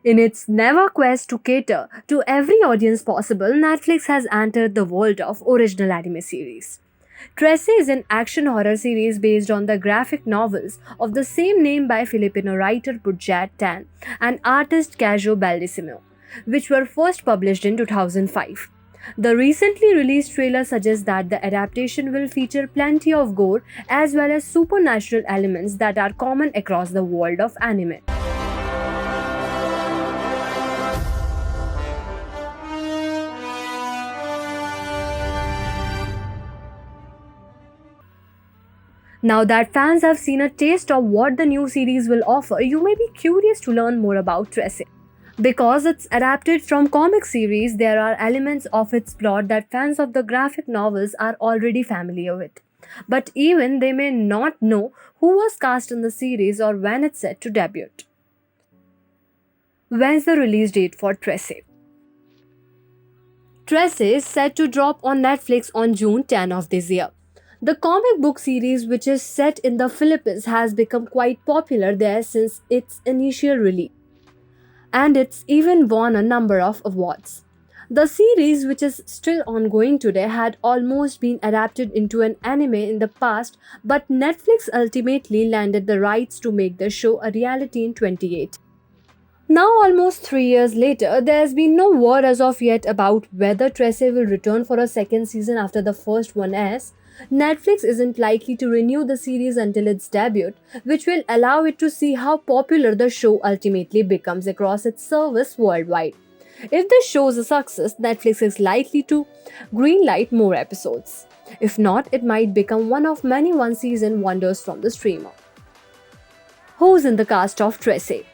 In its never quest to cater to every audience possible, Netflix has entered the world of original anime series. Tracy is an action horror series based on the graphic novels of the same name by Filipino writer Pujat Tan and artist Cajo Baldissimo, which were first published in 2005. The recently released trailer suggests that the adaptation will feature plenty of gore as well as supernatural elements that are common across the world of anime. Now that fans have seen a taste of what the new series will offer, you may be curious to learn more about Tracy. Because it's adapted from comic series, there are elements of its plot that fans of the graphic novels are already familiar with. But even they may not know who was cast in the series or when it's set to debut. When's the release date for Tracy? Tracy is set to drop on Netflix on June 10 of this year. The comic book series, which is set in the Philippines, has become quite popular there since its initial release, and it's even won a number of awards. The series, which is still ongoing today, had almost been adapted into an anime in the past, but Netflix ultimately landed the rights to make the show a reality in 2018. Now, almost 3 years later, there's been no word as of yet about whether Tracy will return for a second season after the first one airs. Netflix isn't likely to renew the series until its debut, which will allow it to see how popular the show ultimately becomes across its service worldwide. If the show is a success, Netflix is likely to greenlight more episodes. If not, it might become one of many one season wonders from the streamer. Who's in the cast of Tracy?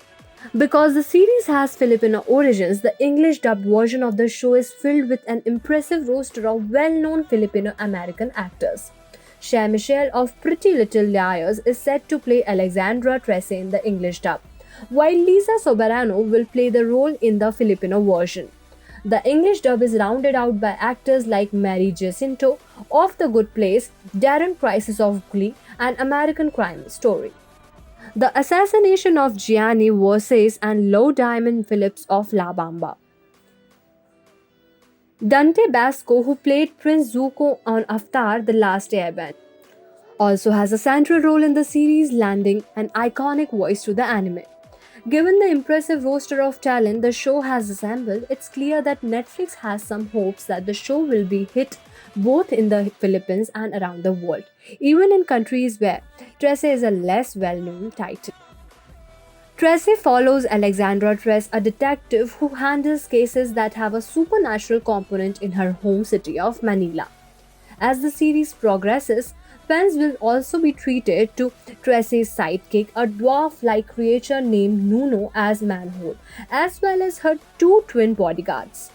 Because the series has Filipino origins, the English dubbed version of the show is filled with an impressive roster of well known Filipino American actors. Shea Michelle of Pretty Little Liars is set to play Alexandra Tracy in the English dub, while Lisa Soberano will play the role in the Filipino version. The English dub is rounded out by actors like Mary Jacinto of The Good Place, Darren Crisis of Glee, and American Crime Story. The assassination of Gianni Versace and Lou Diamond Phillips of La Bamba. Dante Basco, who played Prince Zuko on Avatar The Last Airbender, also has a central role in the series, lending an iconic voice to the anime. Given the impressive roster of talent the show has assembled, it's clear that Netflix has some hopes that the show will be hit both in the Philippines and around the world, even in countries where Tracy is a less well-known title. Tracy follows Alexandra Tress, a detective who handles cases that have a supernatural component in her home city of Manila. As the series progresses, fans will also be treated to Tracy's sidekick, a dwarf-like creature named Nuno as Manhole, as well as her two twin bodyguards.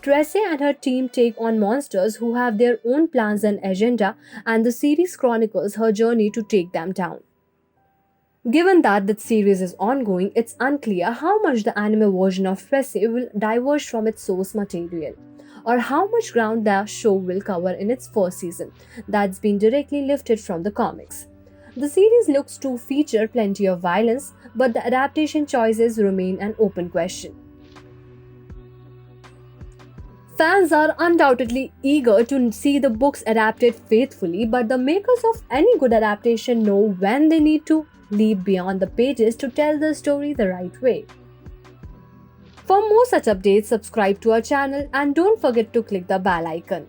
Tracy and her team take on monsters who have their own plans and agenda, and the series chronicles her journey to take them down. Given that the series is ongoing, it's unclear how much the anime version of Tracy will diverge from its source material, or how much ground the show will cover in its first season that's been directly lifted from the comics. The series looks to feature plenty of violence, but the adaptation choices remain an open question. Fans are undoubtedly eager to see the books adapted faithfully, but the makers of any good adaptation know when they need to leap beyond the pages to tell the story the right way. For more such updates, subscribe to our channel and don't forget to click the bell icon.